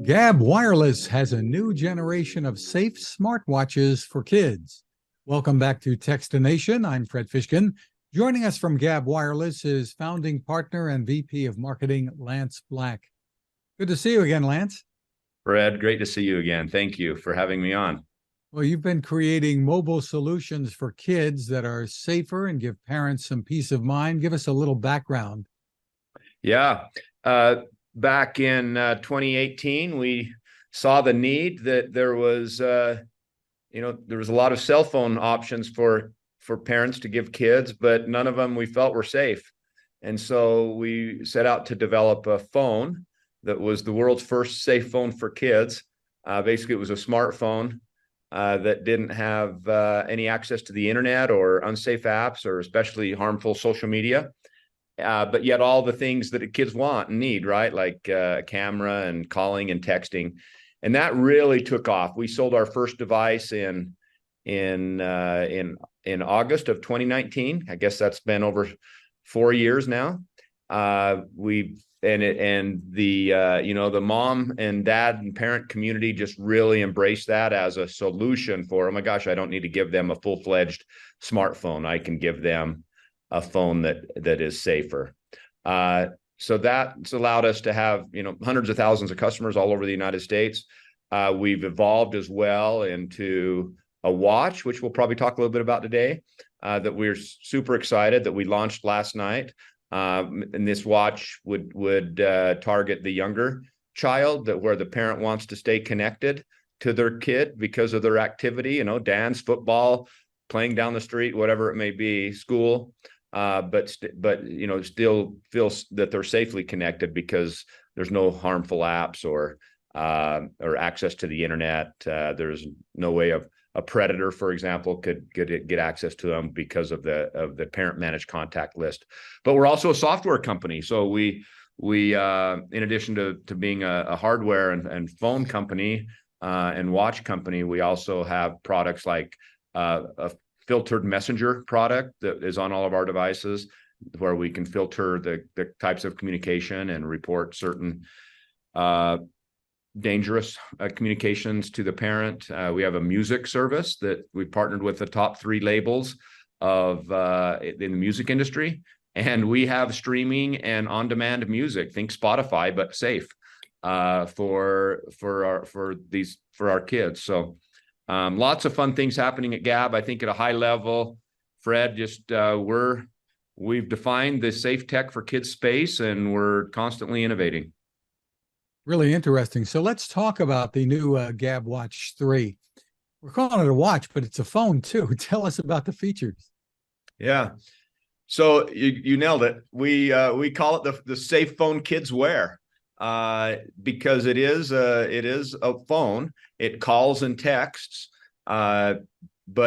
Gabb Wireless has a new generation of safe smartwatches for kids. Welcome back to Techstination. I'm Fred Fishkin. Joining us from Gabb Wireless is founding partner and VP of Marketing, Lance Black. Good to see you again, Lance. Fred, great to see you again. Thank you for having me on. Well, you've been creating mobile solutions for kids that are safer and give parents some peace of mind. Give us a little background. Yeah. Back in 2018, we saw the need that there was, there was a lot of cell phone options for parents to give kids, but none of them we felt were safe. And so we set out to develop a phone that was the world's first safe phone for kids. Basically, it was a smartphone that didn't have any access to the internet or unsafe apps or especially harmful social media. But yet all the things that kids want and need, right? Like a camera and calling and texting. And that really took off. We sold our first device in August of 2019. I guess that's been over 4 years now. The mom and dad and parent community just really embraced that as a solution for, oh my gosh, I don't need to give them a full-fledged smartphone. I can give them a phone that is safer. So that's allowed us to have, hundreds of thousands of customers all over the United States. We've evolved as well into a watch, which we'll probably talk a little bit about today, that we're super excited that we launched last night. And this watch would target the younger child, where the parent wants to stay connected to their kid because of their activity, dance, football, playing down the street, whatever it may be, school. But still feels that they're safely connected because there's no harmful apps or access to the internet. There's no way of a predator, for example, could get access to them because of the parent managed contact list. But we're also a software company, so we in addition to being a hardware and phone company and watch company, we also have products like a filtered messenger product that is on all of our devices, where we can filter the types of communication and report certain dangerous communications to the parent. We have a music service that we've partnered with the top 3 labels in the music industry, and we have streaming and on-demand music. Think Spotify, but safe for our kids. So. Lots of fun things happening at Gabb. I think at a high level, Fred, we've defined the safe tech for kids space, and we're constantly innovating. Really interesting. So let's talk about the new Gabb Watch 3. We're calling it a watch, but it's a phone too. Tell us about the features. Yeah. So you nailed it. We call it the safe phone kids wear. Because it is a phone. It calls and texts, but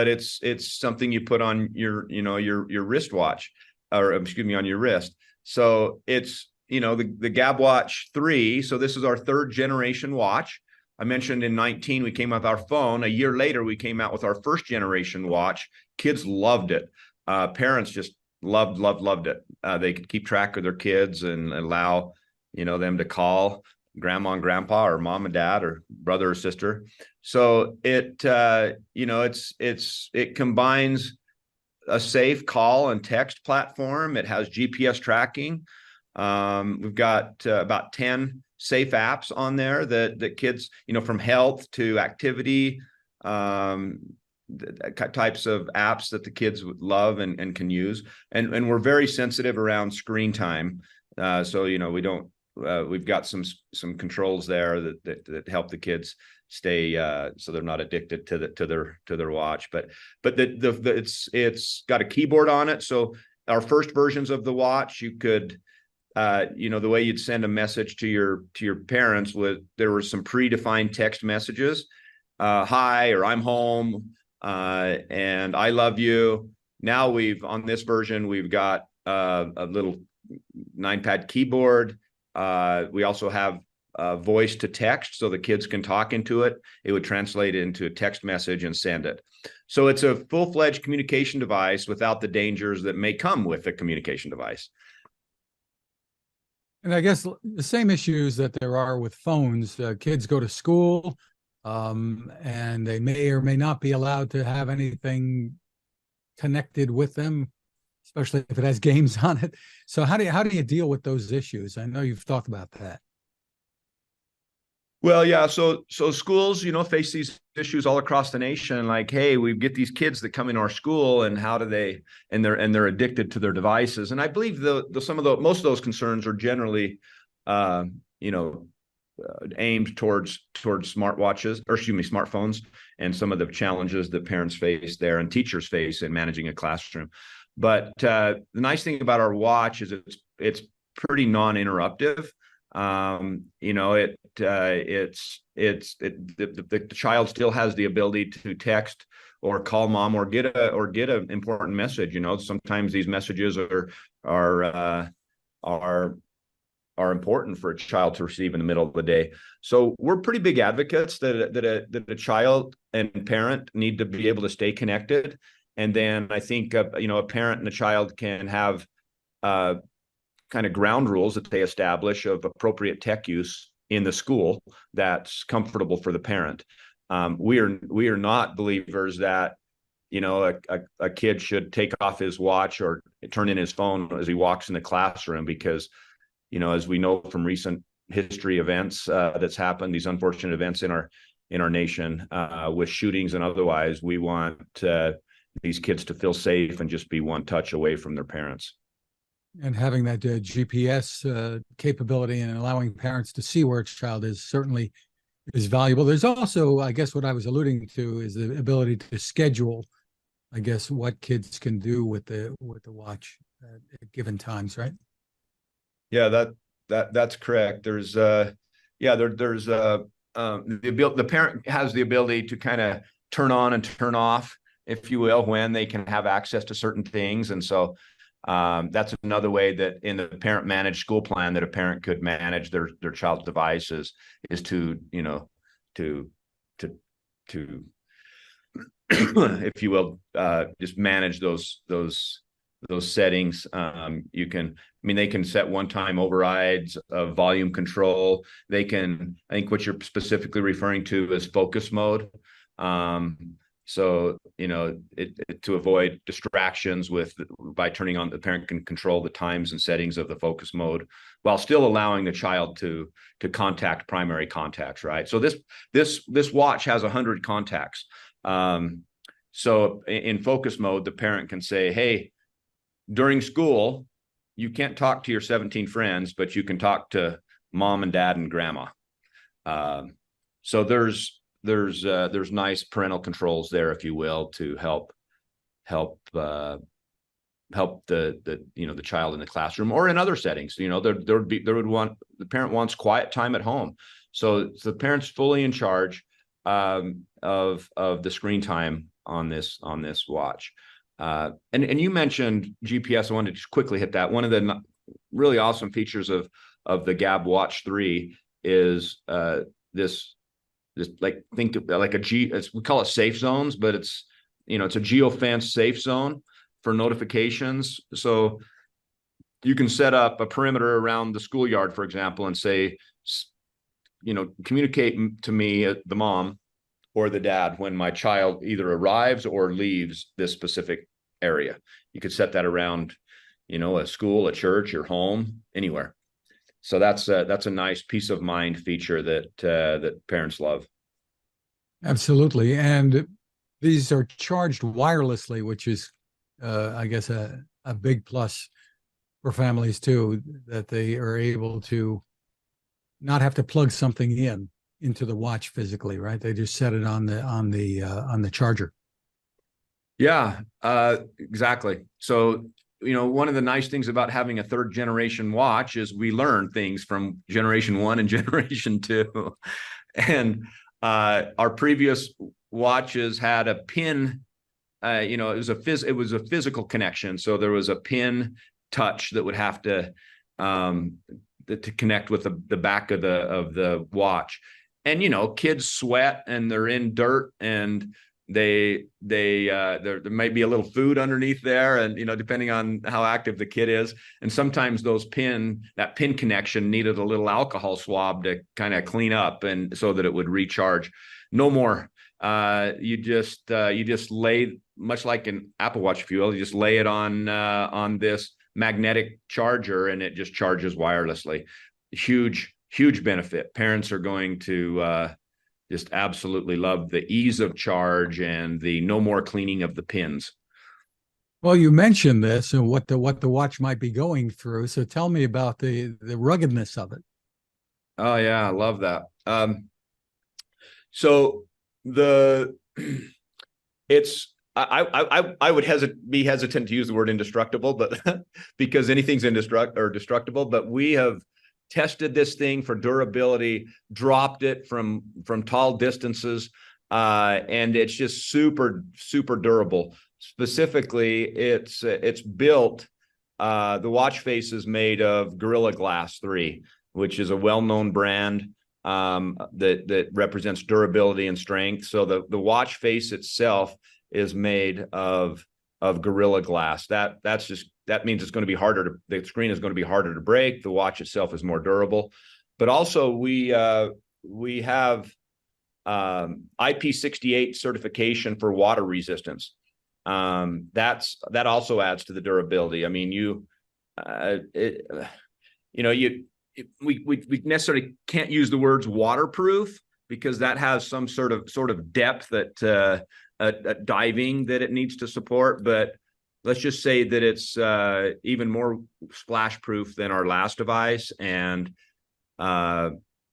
it's something you put on your wristwatch, or excuse me, on your wrist. So it's the Gabb Watch 3. So this is our 3rd generation watch. I mentioned in 2019 we came out with our phone. A year later we came out with our 1st generation watch. Kids loved it. Parents just loved it. They could keep track of their kids and allow them to call grandma and grandpa, or mom and dad, or brother or sister. So it combines a safe call and text platform. It has GPS tracking. We've got about 10 safe apps on there that kids, from health to activity, types of apps that the kids would love and can use. And we're very sensitive around screen time. So we don't. We've got some controls there that help the kids stay so they're not addicted to their watch. But it's got a keyboard on it. So our first versions of the watch, you could the way you'd send a message to your parents there were some predefined text messages, hi, or I'm home, and I love you. Now on this version we've got a little 9-pad keyboard. We also have voice to text, so the kids can talk into it. It would translate into a text message and send it. So it's a full-fledged communication device without the dangers that may come with a communication device. And I guess the same issues that there are with phones, kids go to school, and they may or may not be allowed to have anything connected with them, especially if it has games on it. So how do you deal with those issues? I know you've talked about that. Well, yeah. So schools, face these issues all across the nation. Like, hey, we get these kids that come in our school, and how do they? And they're addicted to their devices. And I believe most of those concerns are generally, uh, you know, aimed towards smartwatches, or excuse me, smartphones, and some of the challenges that parents face there and teachers face in managing a classroom. But the nice thing about our watch is it's pretty non-interruptive. The child still has the ability to text or call mom or get an important message. Sometimes these messages are important for a child to receive in the middle of the day. So we're pretty big advocates that a child and parent need to be able to stay connected. And then I think a parent and a child can have kind of ground rules that they establish of appropriate tech use in the school that's comfortable for the parent. We are not believers that a kid should take off his watch or turn in his phone as he walks in the classroom, because as we know from recent history events that's happened, these unfortunate events in our nation with shootings and otherwise, we want these kids to feel safe and just be one touch away from their parents. And having that GPS capability and allowing parents to see where a child is certainly is valuable. There's also, I guess, what I was alluding to is the ability to schedule, I guess, what kids can do with the watch at given times, right? Yeah, that's correct. There's the parent has the ability to kind of turn on and turn off, if you will, when they can have access to certain things. And so that's another way that in the parent managed school plan that a parent could manage their child's devices is to if you will, just manage those settings. They can set one-time overrides of volume control. They can, I think what you're specifically referring to is focus mode. So, to avoid distractions by turning on, the parent can control the times and settings of the focus mode while still allowing the child to contact primary contacts, right? So this watch has 100 contacts. So in focus mode, the parent can say, hey, during school, you can't talk to your 17 friends, but you can talk to mom and dad and grandma. So there's nice parental controls there, if you will, to help the child in the classroom or in other settings. The parent wants quiet time at home, so the parent's fully in charge of the screen time on this watch. And you mentioned GPS. I wanted to quickly hit that. One of the really awesome features of the Gabb Watch 3 is this think of like we call it safe zones, but it's a geofence safe zone for notifications. So you can set up a perimeter around the schoolyard, for example, and say, communicate to me, the mom or the dad, when my child either arrives or leaves this specific area. You could set that around, a school, a church, your home, anywhere. So that's a nice peace of mind feature that parents love. Absolutely. And these are charged wirelessly, which is, I guess, a big plus for families too, that they are able to not have to plug something into the watch physically, right? They just set it on the charger. Yeah, exactly. So, one of the nice things about having a third generation watch is we learn things from generation 1 and generation 2. And our previous watches had a pin, it was a physical connection. So there was a pin touch that would have to connect with the back of the watch. And, kids sweat and they're in dirt and there might be a little food underneath there, and depending on how active the kid is, and sometimes that pin connection needed a little alcohol swab to kind of clean up, and so that it would recharge. No more. You just lay, much like an Apple Watch, if you will, you just lay it on this magnetic charger, and it just charges wirelessly. Huge benefit. Parents are going to just absolutely love the ease of charge and the no more cleaning of the pins. Well, you mentioned this and what the watch might be going through. So tell me about the ruggedness of it. Oh yeah, I love that. So the it's I would be hesitant to use the word indestructible, but because anything's destructible, but we have tested this thing for durability, dropped it from tall distances, and it's just super durable. Specifically, it's built. The watch face is made of Gorilla Glass 3, which is a well-known brand that represents durability and strength. So the watch face itself is made of Gorilla Glass. That means it's going to be the screen is going to be harder to break. The watch itself is more durable, but also we have IP68 certification for water resistance. That also adds to the durability. I mean, we necessarily can't use the words waterproof because that has some sort of depth that diving that it needs to support, but let's just say that it's even more splash proof than our last device, and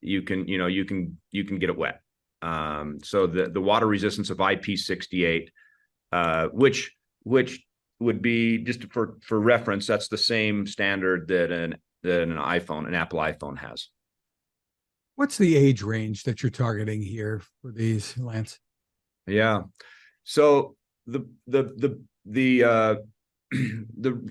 you can get it wet. So the water resistance of IP68, which would be, just for reference, that's the same standard that an Apple iPhone has. What's the age range that you're targeting here for these, Lance? Yeah. So the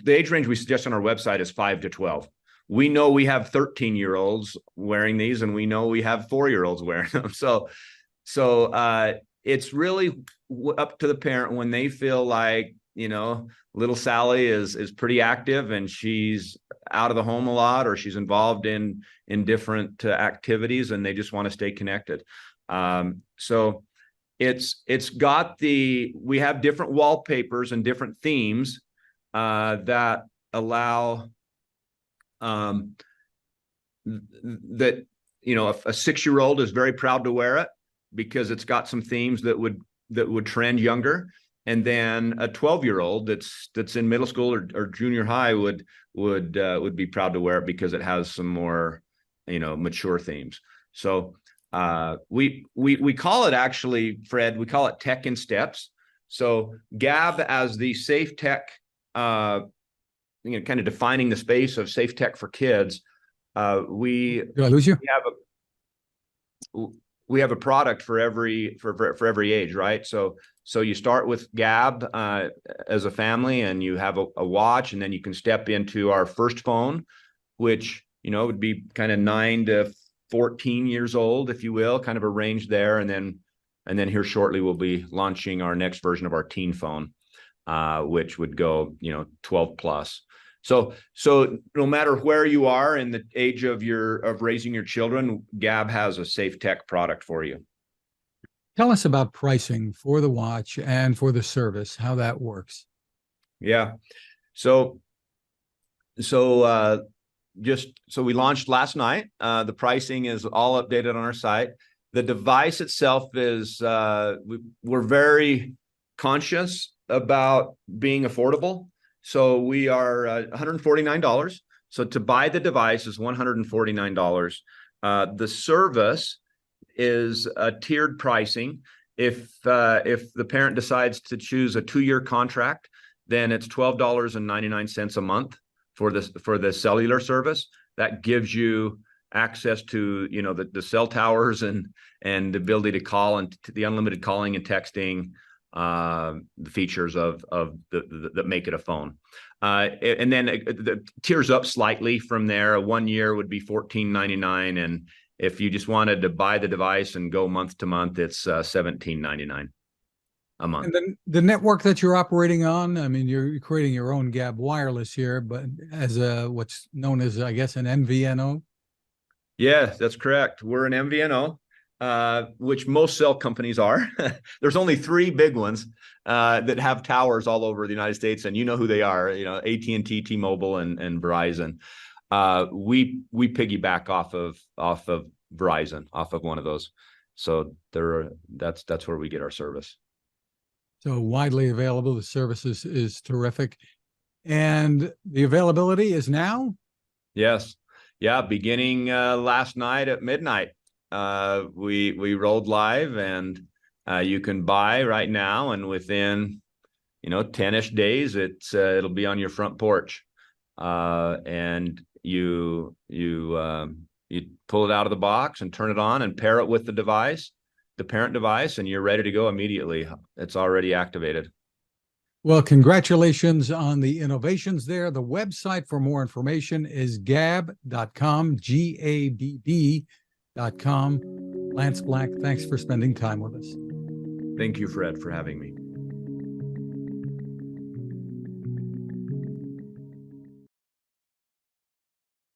age range we suggest on our website is 5 to 12. We know we have 13-year-olds wearing these, and we know we have 4-year-olds wearing them. So it's really up to the parent when they feel like, little Sally is pretty active and she's out of the home a lot, or she's involved in different activities, and they just want to stay connected. So we have different wallpapers and different themes that allow that a 6-year-old is very proud to wear it because it's got some themes that would trend younger, and then a 12-year-old that's in middle school or junior high would be proud to wear it because it has some more mature themes. So we call it, actually, Fred, we call it tech in steps. So Gabb, as the safe tech, kind of defining the space of safe tech for kids, Did I lose you? We have a product for every age, right? So you start with Gabb as a family, and you have a watch, and then you can step into our first phone, which would be kind of 9 to 14 years old, if you will, kind of a range there, and then here shortly we'll be launching our next version of our teen phone, which would go 12 plus. So no matter where you are in the age of raising your children, Gabb has a safe tech product for you. Tell us about pricing for the watch and for the service, how that works. Yeah. So we launched last night. The pricing is all updated on our site. The device itself is, we're very conscious about being affordable. So we are $149. So to buy the device is $149. The service is a tiered pricing. If the parent decides to choose a 2-year contract, then it's $12.99 a month for the cellular service. That gives you access to the cell towers and the ability to call, and the unlimited calling and texting, the features that make it a phone. And then the tiers up slightly from there. A 1 year would be $14.99, and if you just wanted to buy the device and go month to month, it's $17.99. a month. And then the network that you're operating on, I mean, you're creating your own Gabb Wireless here, but as a what's known as, I guess, an MVNO. Yes, that's correct. We're an MVNO, which most cell companies are. There's only three big ones that have towers all over the United States, and you know who they are. You know, AT&T, T-Mobile, and Verizon. We piggyback off of Verizon, off of one of those. So that's where we get our service. So widely available. The service is terrific. And the availability is now? Yes. Yeah. Beginning last night at midnight, we rolled live, and you can buy right now, and within 10-ish days, it'll be on your front porch. And you pull it out of the box and turn it on and pair it with the device, the parent device, and you're ready to go immediately. It's already activated. Well, congratulations on the innovations there. The website for more information is gabb.com, Gabb.com. Lance Black, thanks for spending time with us. Thank you, Fred, for having me.